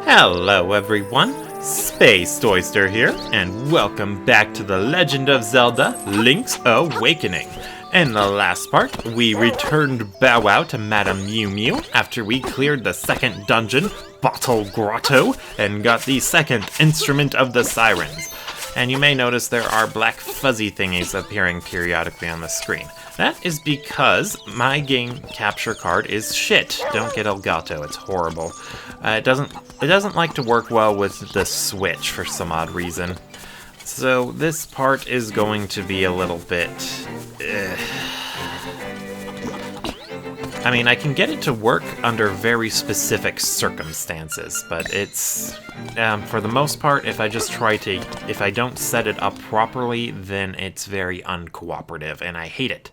Hello everyone, Space Oyster here, and welcome back to The Legend of Zelda, Link's Awakening. In the last part, we returned BowWow to Madam Meow Meow after we cleared the second dungeon, Bottle Grotto, and got the second instrument of the sirens. And you may notice there are black fuzzy thingies appearing periodically on the screen. That is because my game capture card is shit. Don't get Elgato, it's horrible. It doesn't like to work well with the Switch for some odd reason. So this part is going to be a little bit... I mean, I can get it to work under very specific circumstances, but it's, for the most part, if I don't set it up properly, then it's very uncooperative, and I hate it.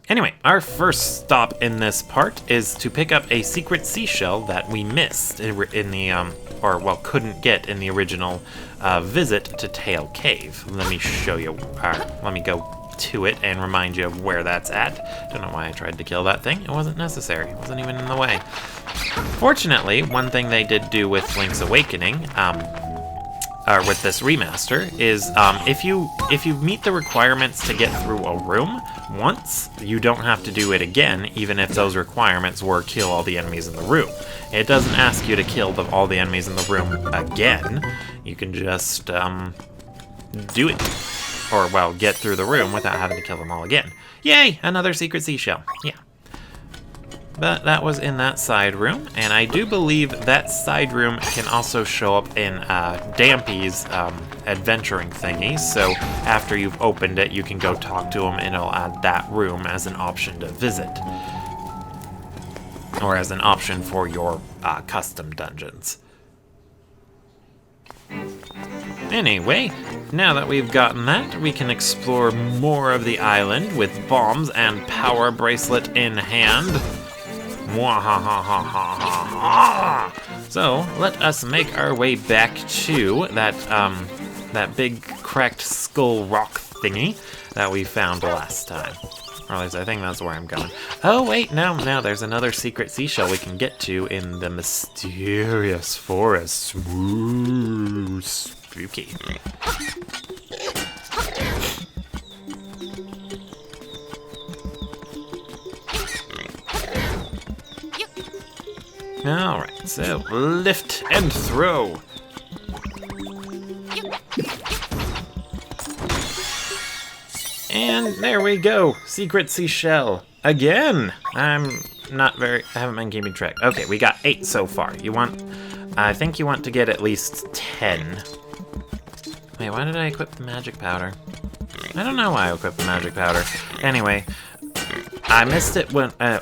Anyway, our first stop in this part is to pick up a secret seashell that we missed in the, couldn't get in the original visit to Tail Cave. Let me show you, let me go to it and remind you of where that's at. Don't know why I tried to kill that thing. It wasn't necessary. It wasn't even in the way. Fortunately, one thing they did do with Link's Awakening, or with this remaster, is if you meet the requirements to get through a room once, you don't have to do it again, even if those requirements were kill all the enemies in the room. It doesn't ask you to kill all the enemies in the room again. You can just do it. Or, well, get through the room without having to kill them all again. Yay! Another secret seashell. Yeah. But that was in that side room, and I do believe that side room can also show up in Dampy's adventuring thingy, so after you've opened it, you can go talk to him, and it'll add that room as an option to visit. Or as an option for your custom dungeons. Anyway, now that we've gotten that, we can explore more of the island with bombs and power bracelet in hand. So, let us make our way back to that big cracked skull rock thingy that we found last time. Or at least I think that's where I'm going. Oh wait, no, there's another secret seashell we can get to in the mysterious forest. Ooh, spooky. Alright, so lift and throw. And there we go, secret seashell. Again! I haven't been keeping track. Okay, we got 8 so far. I think you want to get at least 10. Wait, why did I equip the magic powder? I don't know why I equipped the magic powder. Anyway, I missed it when, oh,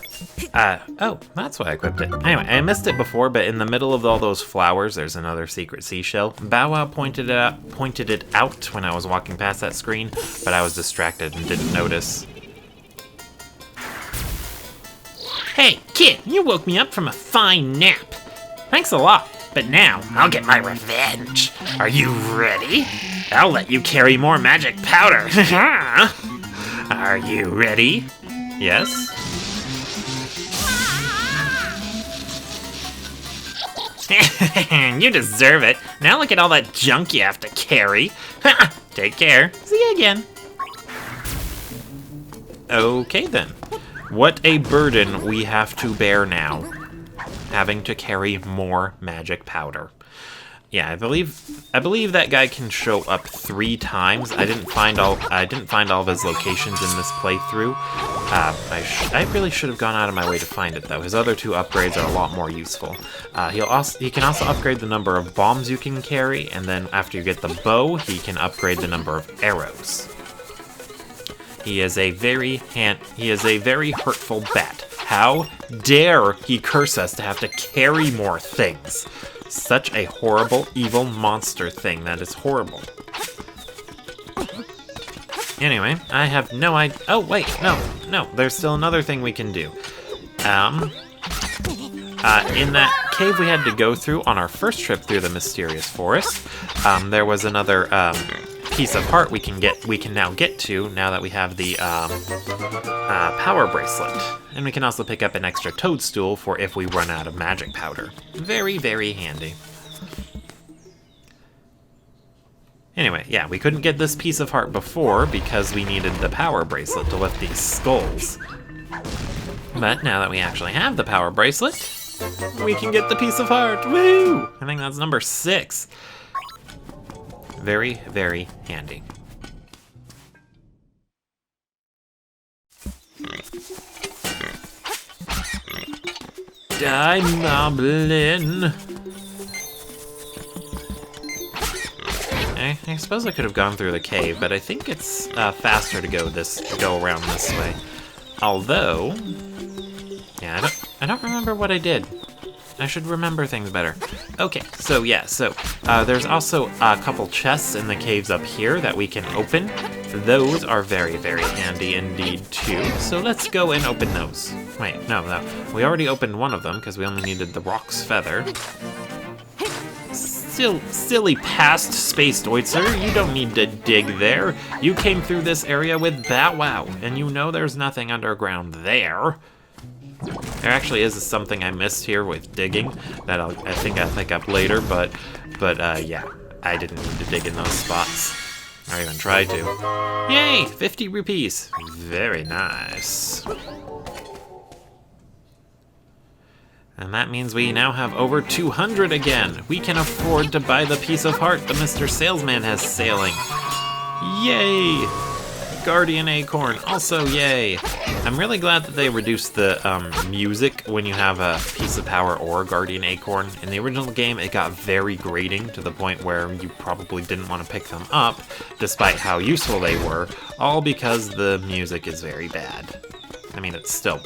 that's why I equipped it. Anyway, I missed it before, but in the middle of all those flowers, there's another secret seashell. BowWow pointed it out when I was walking past that screen, but I was distracted and didn't notice. Hey, kid, you woke me up from a fine nap. Thanks a lot, but now I'll get my revenge. Are you ready? I'll let you carry more magic powder. Are you ready? Yes? You deserve it. Now look at all that junk you have to carry. Take care. See you again. Okay then. What a burden we have to bear now. Having to carry more magic powder. Yeah, I believe that guy can show up 3 times. I didn't find all of his locations in this playthrough. I really should have gone out of my way to find it though. His other 2 upgrades are a lot more useful. He can also upgrade the number of bombs you can carry, and then after you get the bow, he can upgrade the number of arrows. He is a very hurtful bat. How dare he curse us to have to carry more things? Such a horrible, evil monster thing. That is horrible. Anyway, I have no idea. Oh, wait, no. There's still another thing we can do. In that cave we had to go through on our first trip through the mysterious forest, there was another piece of heart we can now get to now that we have the power bracelet. And we can also pick up an extra toadstool for if we run out of magic powder. Very, very handy. Anyway, yeah, we couldn't get this piece of heart before because we needed the power bracelet to lift these skulls. But now that we actually have the power bracelet, we can get the piece of heart. Woo! I think that's number 6. Very, very handy. Die, Moblin. I suppose I could have gone through the cave, but I think it's faster to go around this way. Although, yeah, I don't remember what I did. I should remember things better. Okay, so yeah, there's also a couple chests in the caves up here that we can open. Those are very, very handy indeed too. So let's go and open those. Wait, no, we already opened one of them because we only needed the Rock's Feather. Silly past Spaced Oitzer, you don't need to dig there. You came through this area with BowWow, and you know there's nothing underground there. There actually is something I missed here with digging that I think I'll pick up later, but yeah, I didn't need to dig in those spots, or even try to. Yay, 50 rupees. Very nice. And that means we now have over 200 again. We can afford to buy the piece of heart that Mr. Salesman has sailing. Yay! Guardian Acorn, also yay! I'm really glad that they reduced the music when you have a piece of power or a Guardian Acorn. In the original game, it got very grating to the point where you probably didn't want to pick them up, despite how useful they were, all because the music is very bad. I mean, it's still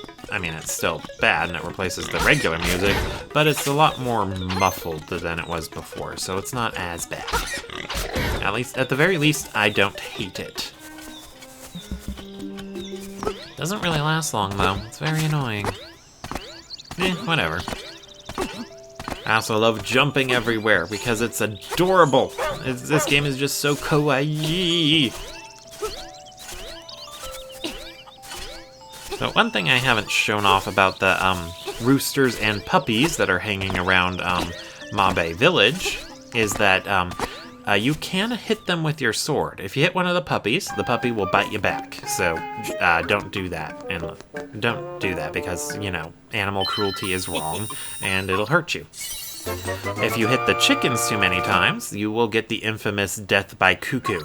bad, and it replaces the regular music, but it's a lot more muffled than it was before, so it's not as bad. At the very least, I don't hate it. Doesn't really last long, though. It's very annoying. Whatever. I also love jumping everywhere, because it's adorable. This game is just so kawaii. So one thing I haven't shown off about the roosters and puppies that are hanging around Mabe Village is that you can hit them with your sword. If you hit one of the puppy will bite you back. So don't do that. And don't do that because, you know, animal cruelty is wrong and it'll hurt you. If you hit the chickens too many times, you will get the infamous death by cuckoo.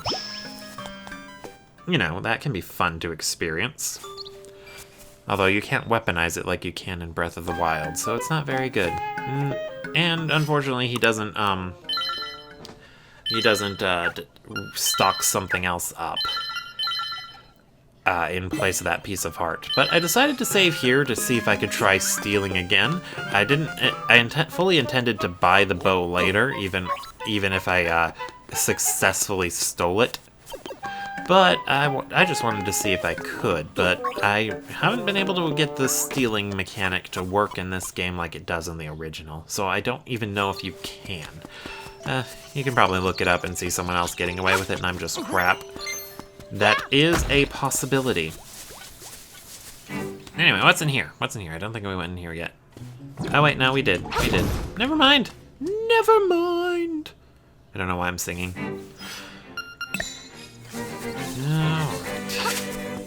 You know, that can be fun to experience. Although you can't weaponize it like you can in Breath of the Wild, so it's not very good. And unfortunately, he doesn't stock something else up in place of that piece of heart. But I decided to save here to see if I could try stealing again. I fully intended to buy the bow later, even if I successfully stole it. But I just wanted to see if I could, but I haven't been able to get the stealing mechanic to work in this game like it does in the original, so I don't even know if you can. You can probably look it up and see someone else getting away with it and I'm just crap. That is a possibility. Anyway, what's in here? What's in here? I don't think we went in here yet. Oh wait, no, we did. We did. Never mind. Never mind. I don't know why I'm singing.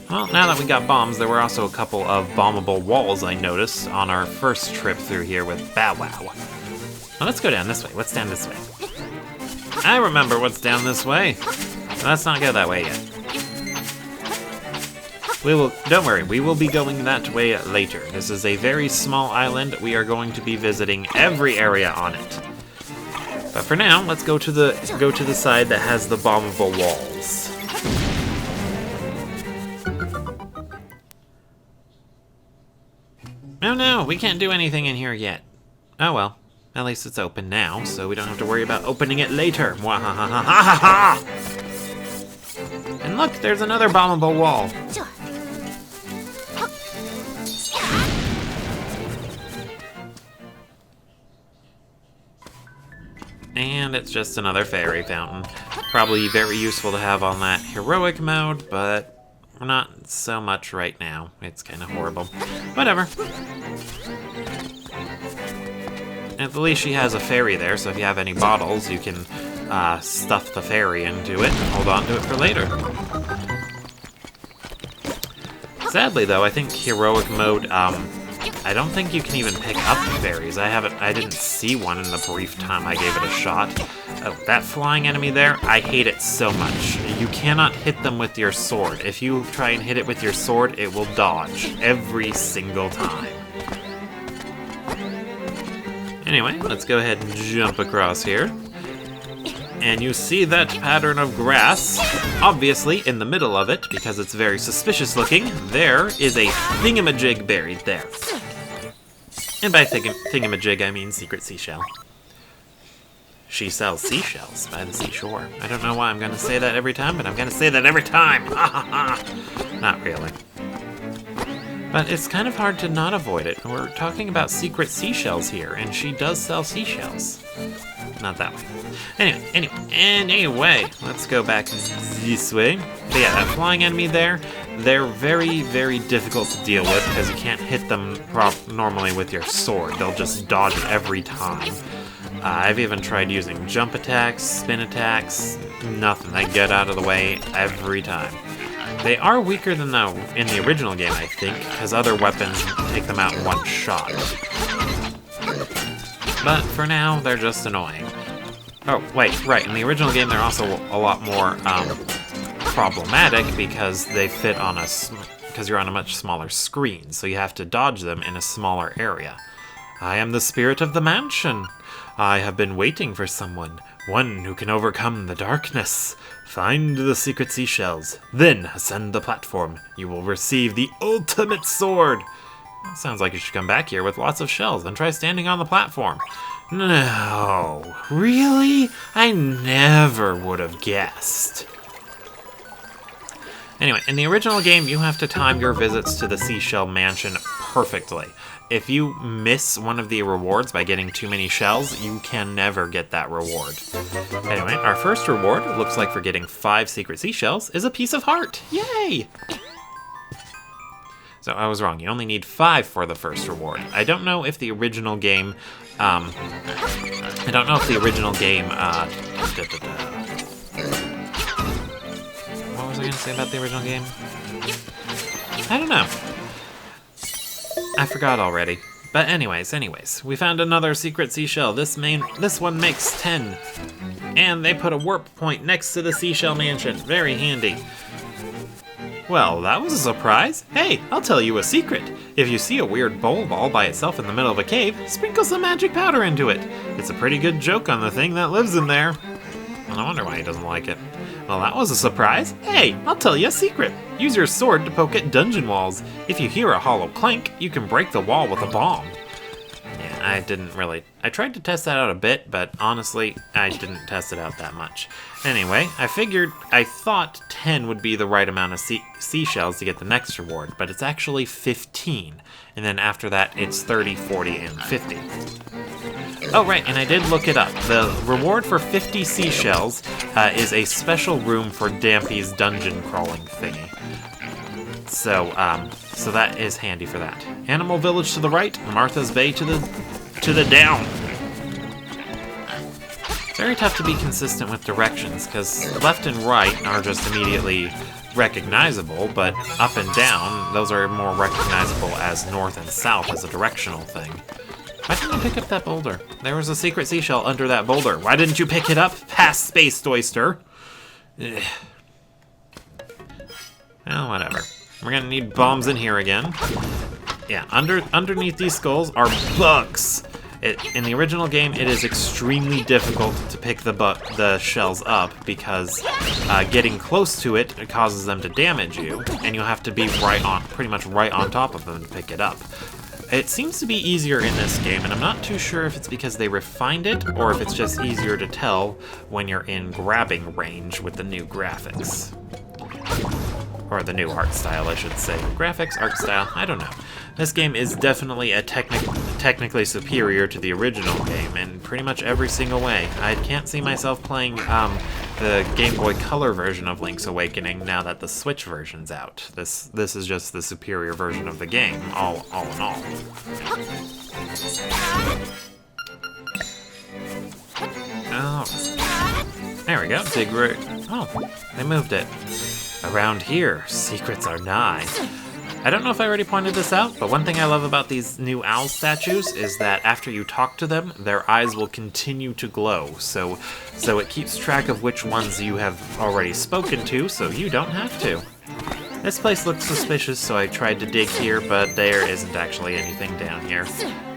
Well, now that we got bombs, there were also a couple of bombable walls I noticed on our first trip through here with BowWow. Well, let's go down this way. What's down this way? I remember what's down this way. Let's not go that way yet. Don't worry, we will be going that way later. This is a very small island. We are going to be visiting every area on it. But for now, let's go to the side that has the bombable walls. Oh no, we can't do anything in here yet. Oh well, at least it's open now, so we don't have to worry about opening it later. Mwahahahaha! And look, there's another bombable wall. And it's just another fairy fountain. Probably very useful to have on that heroic mode, but not so much right now. It's kind of horrible. Whatever. At least she has a fairy there, so if you have any bottles, you can stuff the fairy into it and hold on to it for later. Sadly, though, I think heroic mode, I don't think you can even pick up fairies. I didn't see one in the brief time I gave it a shot. Oh, that flying enemy there, I hate it so much. You cannot hit them with your sword. If you try and hit it with your sword, it will dodge every single time. Anyway, let's go ahead and jump across here. And you see that pattern of grass. Obviously, in the middle of it, because it's very suspicious looking, there is a thingamajig buried there. And by thingamajig, I mean secret seashell. She sells seashells by the seashore. I don't know why I'm going to say that every time, but I'm going to say that every time. Ha ha ha. Not really. But it's kind of hard to not avoid it. We're talking about secret seashells here, and she does sell seashells. Not that way. Anyway, let's go back this way. But yeah, that flying enemy there, they're very, very difficult to deal with because you can't hit them normally with your sword. They'll just dodge it every time. I've even tried using jump attacks, spin attacks, nothing. They get out of the way every time. They are weaker than in the original game, I think, because other weapons take them out in one shot. But for now, they're just annoying. Oh, wait, right, in the original game they're also a lot more problematic because they fit on because you're on a much smaller screen, so you have to dodge them in a smaller area. I am the spirit of the mansion. I have been waiting for someone, one who can overcome the darkness. Find the secret seashells, then ascend the platform. You will receive the ultimate sword. Sounds like you should come back here with lots of shells and try standing on the platform. No, really? I never would have guessed. Anyway, in the original game, you have to time your visits to the Seashell Mansion perfectly. If you miss one of the rewards by getting too many shells, you can never get that reward. Anyway, our first reward, looks like for getting 5 secret seashells, is a piece ofุYay! So I was wrong, you only need 5 for the first reward. I don't know if the original game, what was I gonna say about the original game? I don't know. I forgot already. But anyways, we found another secret seashell. This one makes 10. And they put a warp point next to the Seashell Mansion. Very handy. Well, that was a surprise. Hey, I'll tell you a secret. If you see a weird bowl ball by itself in the middle of a cave, sprinkle some magic powder into it. It's a pretty good joke on the thing that lives in there. I wonder why he doesn't like it. Well, that was a surprise. Hey, I'll tell you a secret. Use your sword to poke at dungeon walls. If you hear a hollow clank, you can break the wall with a bomb. Yeah, I tried to test that out a bit, but honestly, I didn't test it out that much. Anyway, I thought 10 would be the right amount of seashells to get the next reward, but it's actually 15. And then after that, it's 30, 40, and 50. Oh, right, and I did look it up. The reward for 50 seashells is a special room for Dampy's dungeon crawling thingy. So that is handy for that. Animal Village to the right, Martha's Bay to the down. It's very tough to be consistent with directions, because left and right are just immediately recognizable, but up and down, those are more recognizable as north and south as a directional thing. Why didn't you pick up that boulder? There was a secret seashell under that boulder. Why didn't you pick it up? Past Space Oyster. Ugh. Well, whatever. We're gonna need bombs in here again. Yeah, underneath these skulls are bugs. In the original game, it is extremely difficult to pick the shells up because getting close to it causes them to damage you, and you have to be pretty much right on top of them to pick it up. It seems to be easier in this game, and I'm not too sure if it's because they refined it or if it's just easier to tell when you're in grabbing range with the new graphics. Or the new art style, I should say. Graphics, art style, I don't know. This game is definitely technically superior to the original game in pretty much every single way. I can't see myself playing the Game Boy Color version of Link's Awakening now that the Switch version's out. This is just the superior version of the game, all in all. There we go. Dig root. Oh, they moved it. Around here, secrets are nigh. I don't know if I already pointed this out, but one thing I love about these new owl statues is that after you talk to them, their eyes will continue to glow. So it keeps track of which ones you have already spoken to, so you don't have to. This place looks suspicious, so I tried to dig here, but there isn't actually anything down here.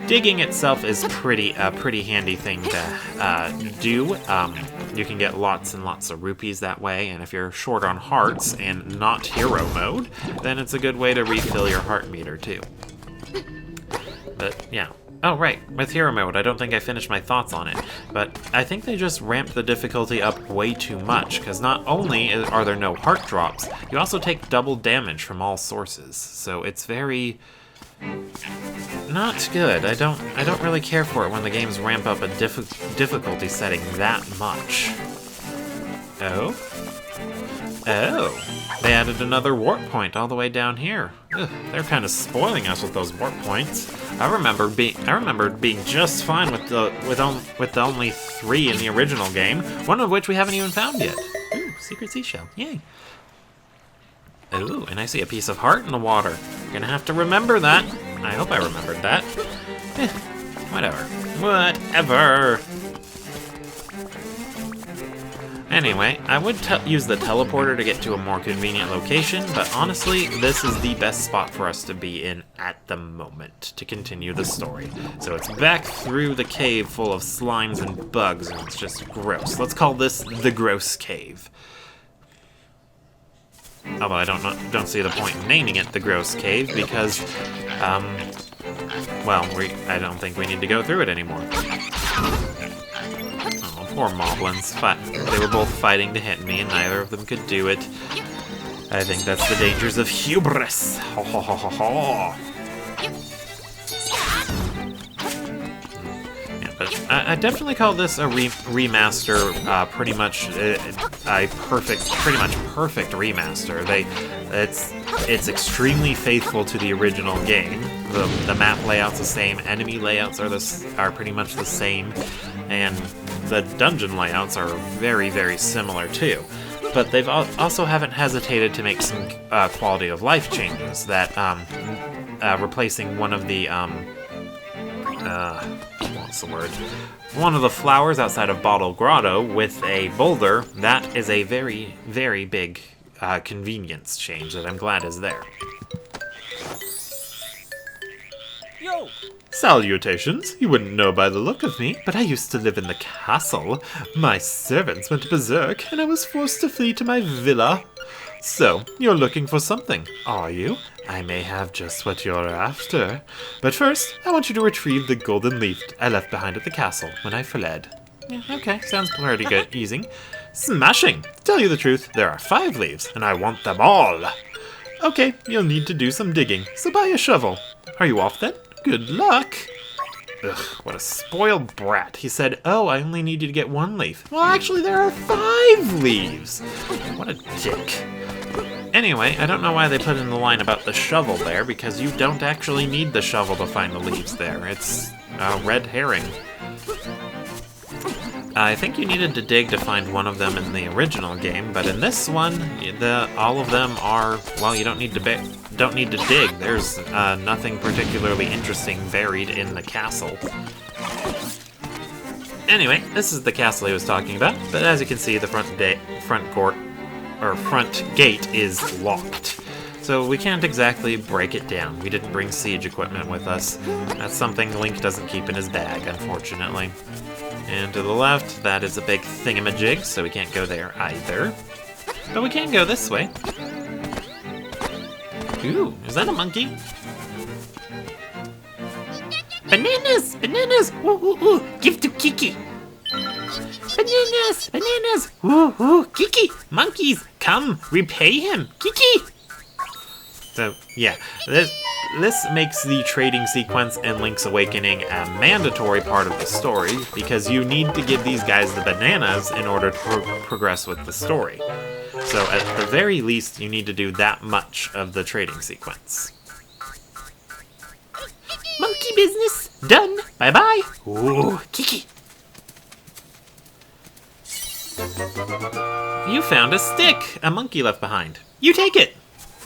Digging itself is a pretty handy thing to do. You can get lots and lots of rupees that way, and if you're short on hearts and not hero mode, then it's a good way to refill your heart meter too. But yeah. Oh right, with hero mode, I don't think I finished my thoughts on it, but I think they just ramped the difficulty up way too much, because not only are there no heart drops, you also take double damage from all sources, so it's very... not good. I don't really care for it when the games ramp up a difficulty setting that much. Oh? Oh. They added another warp point all the way down here. Ugh, they're kind of spoiling us with those warp points. I remember being just fine with the only 3 in the original game, one of which we haven't even found yet. Ooh, secret seashell. Yay. Ooh, and I see a piece of heart in the water. Gonna have to remember that. I hope I remembered that. Whatever. Whatever. Anyway, I would use the teleporter to get to a more convenient location, but honestly, this is the best spot for us to be in at the moment to continue the story. So it's back through the cave full of slimes and bugs, and it's just gross. Let's call this the Gross Cave. Although I don't see the point in naming it the Gross Cave because, well, I don't think we need to go through it anymore. Oh, poor moblins. They were both fighting to hit me, and neither of them could do it. I think that's the dangers of hubris. Ho ho ho ho ho. I definitely call this a remaster, pretty much perfect remaster. It's extremely faithful to the original game. The map layout's the same, enemy layouts are pretty much the same, and the dungeon layouts are very, very similar too. But they've also haven't hesitated to make some quality of life changes that replacing one of the what's the word? One of the flowers outside of Bottle Grotto with a boulder, that is a very, very big convenience change that I'm glad is there. Yo! Salutations. You wouldn't know by the look of me, but I used to live in the castle. My servants went berserk, and I was forced to flee to my villa. So, you're looking for something, are you? I may have just what you're after. But first, I want you to retrieve the golden leaf I left behind at the castle when I fled. Yeah, okay, sounds pretty good. Easy. Smashing! To tell you the truth, there are 5 leaves, and I want them all. Okay, you'll need to do some digging, so buy a shovel. Are you off then? Good luck! Ugh, what a spoiled brat. He said, oh, I only need you to get 1 leaf. Well, actually, there are 5 leaves! What a dick. Anyway, I don't know why they put in the line about the shovel there, because you don't actually need the shovel to find the leaves there. It's a red herring. I think you needed to dig to find one of them in the original game, but in this one, all of them are, well, you don't need to dig. There's nothing particularly interesting buried in the castle. Anyway, this is the castle he was talking about, but as you can see, the front gate is locked. So we can't exactly break it down. We didn't bring siege equipment with us. That's something Link doesn't keep in his bag, unfortunately. And to the left, that is a big thingamajig, so we can't go there either. But we can go this way. Ooh, is that a monkey? Bananas! Bananas! Ooh, ooh, ooh! Give to Kiki! Bananas! Bananas! Ooh, ooh! Kiki! Monkeys! Come! Repay him! Kiki! So, yeah, this makes the trading sequence and Link's Awakening a mandatory part of the story, because you need to give these guys the bananas in order to progress with the story. So, at the very least, you need to do that much of the trading sequence. Monkey business! Done! Bye-bye! Ooh, Kiki! You found a stick a monkey left behind. You take it!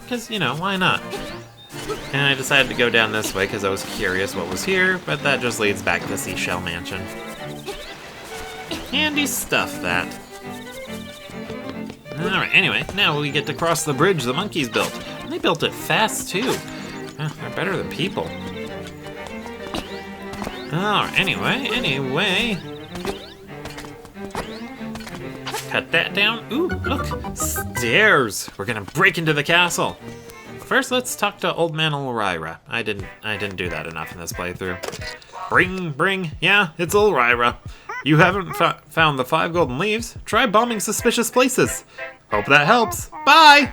Because, you know, why not? And I decided to go down this way because I was curious what was here, but that just leads back to the Seashell Mansion. Handy stuff, that. Alright, anyway, now we get to cross the bridge the monkeys built. And they built it fast, too. They're better than people. Alright, anyway. Cut that down. Ooh, look, stairs. We're gonna break into the castle. First, let's talk to Old Man Ulrira. I didn't do that enough in this playthrough. Bring. Yeah, it's Ulrira. You haven't found the 5 golden leaves? Try bombing suspicious places. Hope that helps. Bye!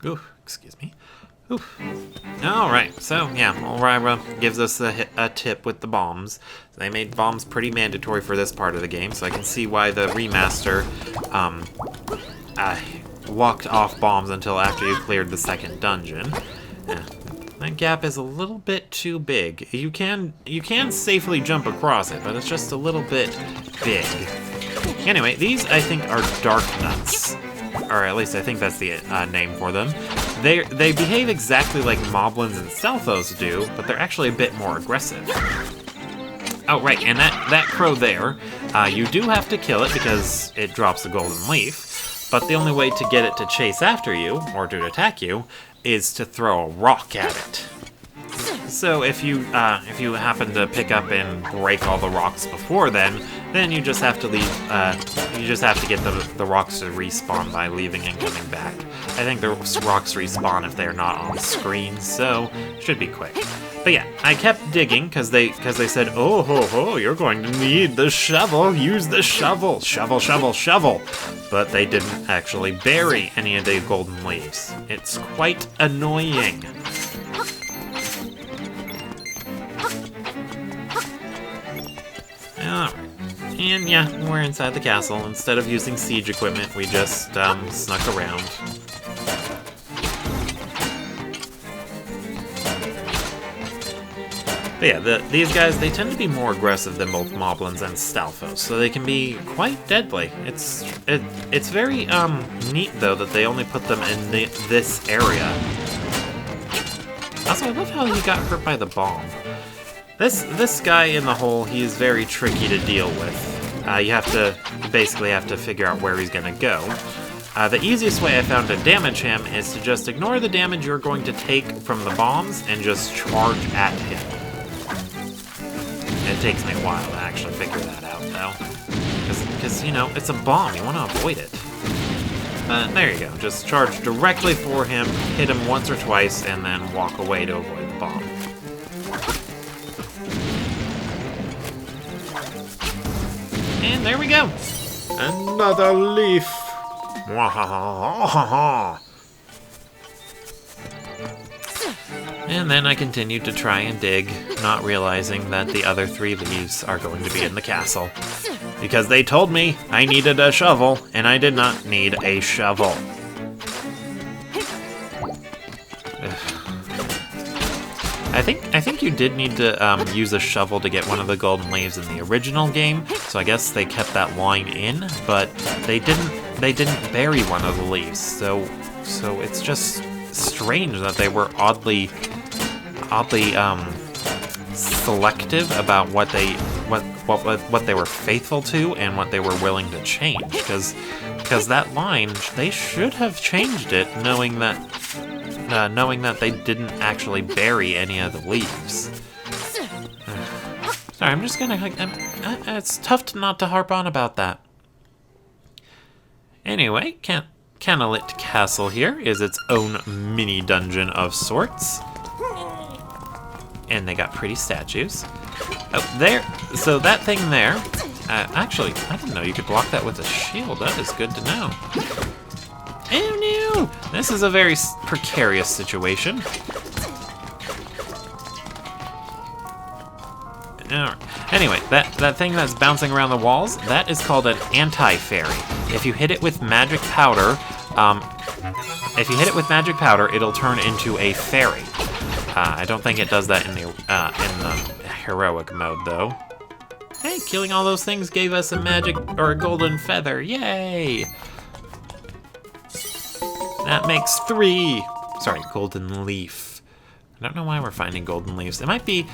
Ooh, excuse me. Ooh. Alright, so yeah, Ulrira gives us a tip with the bombs. They made bombs pretty mandatory for this part of the game, so I can see why the remaster walked off bombs until after you cleared the second dungeon. That gap is a little bit too big. You can safely jump across it, but it's just a little bit big. Anyway, these I think are dark nuts. Or at least I think that's the name for them. They behave exactly like moblins and Stalfos do, but they're actually a bit more aggressive. Oh, right, and that crow there, you do have to kill it because it drops the golden leaf, but the only way to get it to chase after you, or to attack you, is to throw a rock at it. So if you happen to pick up and break all the rocks before then you just have to leave. You just have to get the rocks to respawn by leaving and coming back. I think the rocks respawn if they're not on screen, so should be quick. But yeah, I kept digging because they said, oh ho ho, you're going to need the shovel. Use the shovel, shovel. But they didn't actually bury any of the golden leaves. It's quite annoying. Alright, and yeah, we're inside the castle. Instead of using siege equipment, we just snuck around. But yeah, these guys, they tend to be more aggressive than both Moblins and Stalfos, so they can be quite deadly. It's very neat though that they only put them in this area. Also, I love how he got hurt by the bomb. This guy in the hole, he is very tricky to deal with. You basically have to figure out where he's gonna go. The easiest way I found to damage him is to just ignore the damage you're going to take from the bombs and just charge at him. It takes me a while to actually figure that out, though. Because, you know, it's a bomb. You want to avoid it. But there you go. Just charge directly for him, hit him once or twice, and then walk away to avoid the bomb. And there we go. Another leaf. And then I continued to try and dig, not realizing that the other 3 leaves are going to be in the castle. Because they told me I needed a shovel, and I did not need a shovel. I think you did need to use a shovel to get one of the golden leaves in the original game, so I guess they kept that line in, but they didn't bury one of the leaves, so it's just strange that they were oddly selective about what they were faithful to and what they were willing to change, because that line, they should have changed it knowing that they didn't actually bury any of the leaves. Sorry, I'm just gonna it's tough not to harp on about that. Anyway, Canalit Castle here is its own mini dungeon of sorts. And they got pretty statues. Oh, there. So that thing there, actually, I didn't know you could block that with a shield. That is good to know. Oh no! This is a very precarious situation. Alright. Anyway, that thing that's bouncing around the walls, that is called an anti-fairy. If you hit it with magic powder, it'll turn into a fairy. I don't think it does that in the heroic mode, though. Hey, killing all those things gave us a magic or a golden feather. Yay! That makes 3. Sorry, golden leaf. I don't know why we're finding golden leaves. It might be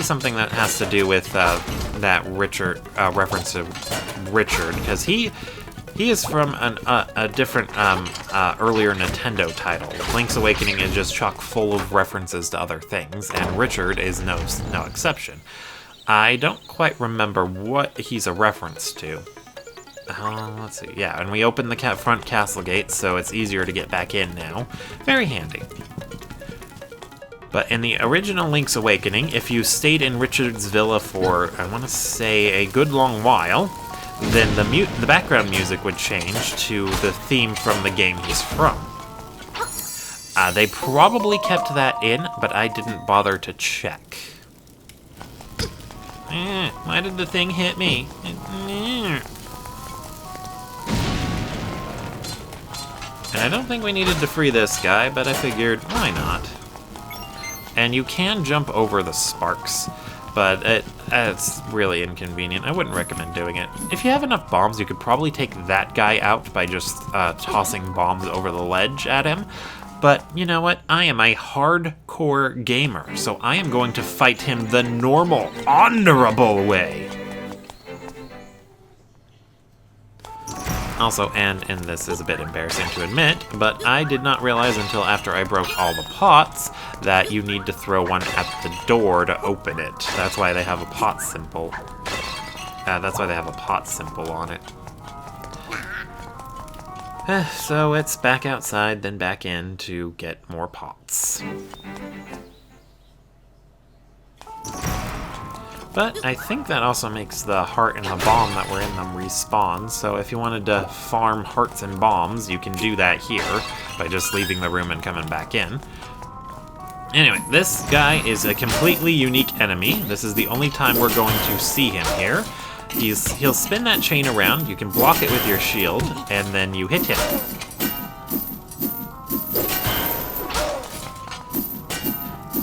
something that has to do with that Richard reference to Richard, because he is from a different earlier Nintendo title. Link's Awakening is just chock full of references to other things, and Richard is no exception. I don't quite remember what he's a reference to. Let's see. Yeah, and we opened the front castle gate, so it's easier to get back in now. Very handy. But in the original Link's Awakening, if you stayed in Richard's villa for, I want to say, a good long while, then the background music would change to the theme from the game he's from. They probably kept that in, but I didn't bother to check. Why did the thing hit me? And I don't think we needed to free this guy, but I figured, why not? And you can jump over the sparks, but it's really inconvenient. I wouldn't recommend doing it. If you have enough bombs, you could probably take that guy out by just tossing bombs over the ledge at him. But you know what? I am a hardcore gamer, so I am going to fight him the normal, honorable way. Also, and this is a bit embarrassing to admit, but I did not realize until after I broke all the pots that you need to throw one at the door to open it. That's why they have a pot symbol. That's why they have a pot symbol on it. So it's back outside, then back in to get more pots. But I think that also makes the heart and the bomb that were in them respawn, so if you wanted to farm hearts and bombs, you can do that here by just leaving the room and coming back in. Anyway, this guy is a completely unique enemy. This is the only time we're going to see him here. He'll spin that chain around, you can block it with your shield, and then you hit him.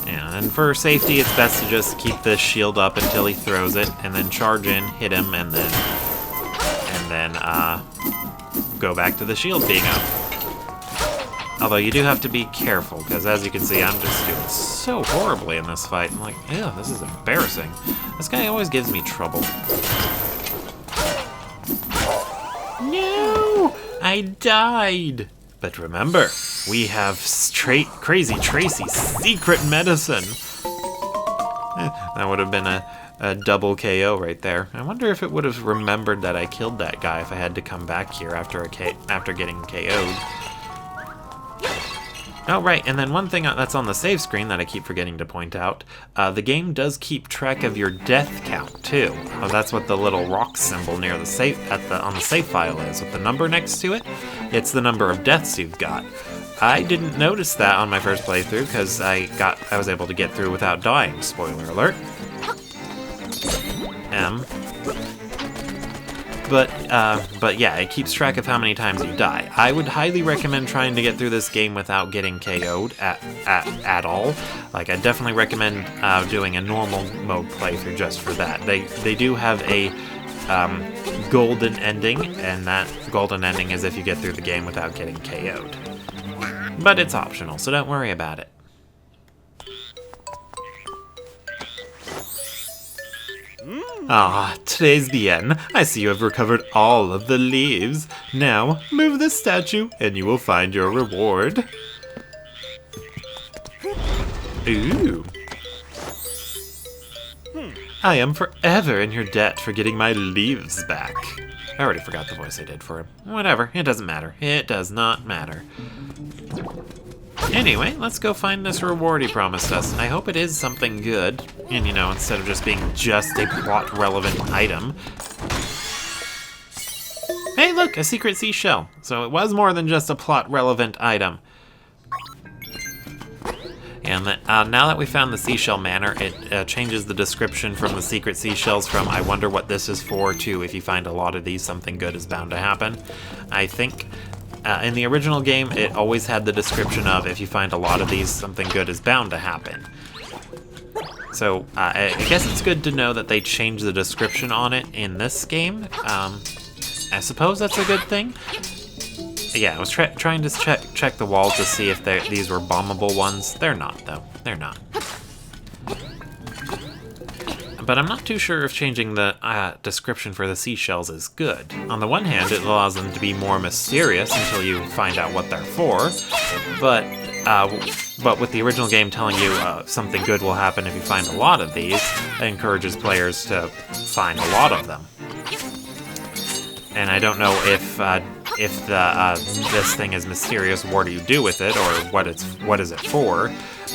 And for safety, it's best to just keep the shield up until he throws it, and then charge in, hit him, and then go back to the shield being up. Although you do have to be careful, because as you can see, I'm just doing so horribly in this fight. I'm like, ew, this is embarrassing. This guy always gives me trouble. No! I died! But remember, we have Crazy Tracy's secret medicine. That would have been a double KO right there. I wonder if it would have remembered that I killed that guy if I had to come back here after getting KO'd. Oh, right, and then one thing that's on the save screen that I keep forgetting to point out, the game does keep track of your death count, too. That's what the little rock symbol near the save on the save file is, with the number next to it. It's the number of deaths you've got. I didn't notice that on my first playthrough, because I was able to get through without dying, spoiler alert. But yeah, it keeps track of how many times you die. I would highly recommend trying to get through this game without getting KO'd at all. Like, I definitely recommend doing a normal mode playthrough just for that. They do have a golden ending, and that golden ending is if you get through the game without getting KO'd. But it's optional, so don't worry about it. Ah, today's the end. I see you have recovered all of the leaves. Now, move the statue and you will find your reward. Ooh. I am forever in your debt for getting my leaves back. I already forgot the voice I did for him. Whatever, it doesn't matter. It does not matter. Anyway, let's go find this reward he promised us. I hope it is something good, and you know, instead of just being just a plot-relevant item. Hey, look, a secret seashell. So it was more than just a plot-relevant item. And now that we found the seashell manor, it changes the description from the secret seashells from I wonder what this is for to if you find a lot of these, something good is bound to happen. I think in the original game, it always had the description of if you find a lot of these, something good is bound to happen. So I guess it's good to know that they changed the description on it in this game. I suppose that's a good thing. Yeah, I was trying to check the walls to see if these were bombable ones. They're not, though. They're not. But I'm not too sure if changing the description for the seashells is good. On the one hand, it allows them to be more mysterious until you find out what they're for, but with the original game telling you something good will happen if you find a lot of these, it encourages players to find a lot of them. And I don't know if this thing is mysterious, what do you do with it, or what is it for?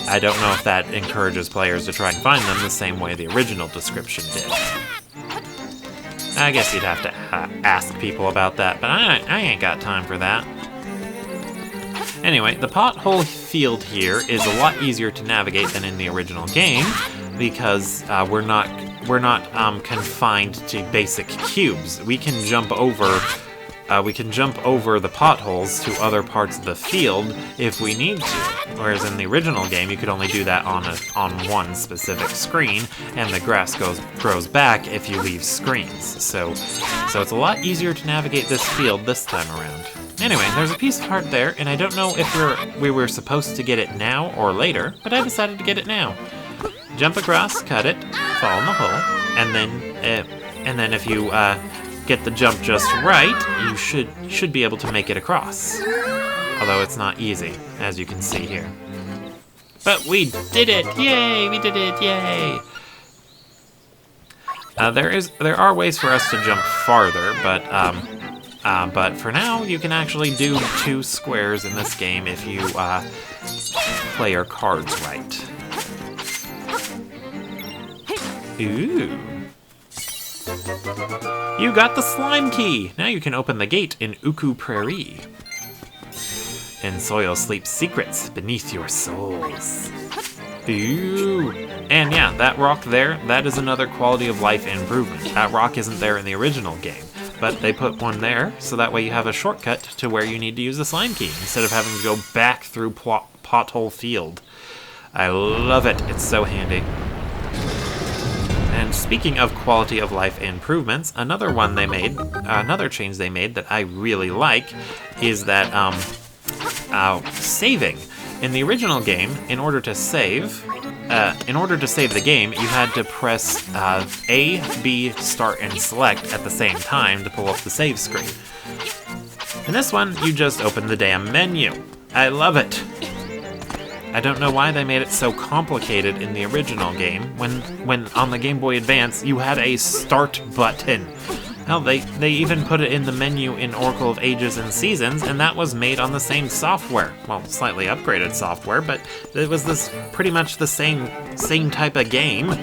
I don't know if that encourages players to try and find them the same way the original description did. I guess you'd have to ask people about that, but I ain't got time for that. Anyway, the pothole field here is a lot easier to navigate than in the original game because we're not confined to basic cubes. We can jump over the potholes to other parts of the field if we need to. Whereas in the original game, you could only do that on one specific screen, and the grass grows back if you leave screens. So it's a lot easier to navigate this field this time around. Anyway, there's a piece of heart there, and I don't know if we were supposed to get it now or later, but I decided to get it now. Jump across, cut it, fall in the hole, and then if you get the jump just right, you should be able to make it across. Although it's not easy, as you can see here. But we did it! Yay! We did it! Yay! There are ways for us to jump farther, but for now you can actually do 2 squares in this game if you play your cards right. Ooh. You got the slime key! Now you can open the gate in Uku Prairie. In soil sleep secrets beneath your souls. Ooh. And yeah, that rock there, that is another quality of life improvement. That rock isn't there in the original game, but they put one there so that way you have a shortcut to where you need to use the slime key instead of having to go back through pothole field. I love it. It's so handy. And speaking of quality of life improvements, another change they made that I really like is that saving. In the original game, in order to save the game, you had to press A, B, start, and select at the same time to pull up the save screen. In this one, you just open the damn menu. I love it. I don't know why they made it so complicated in the original game, when on the Game Boy Advance you had a start button. Hell, they even put it in the menu in Oracle of Ages and Seasons, and that was made on the same software. Well, slightly upgraded software, but it was pretty much the same type of game.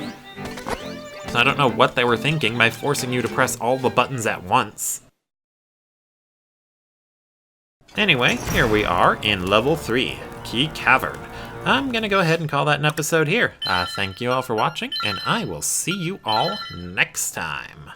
So I don't know what they were thinking by forcing you to press all the buttons at once. Anyway, here we are in Level 3, Key Cavern. I'm gonna go ahead and call that an episode here. Thank you all for watching, and I will see you all next time.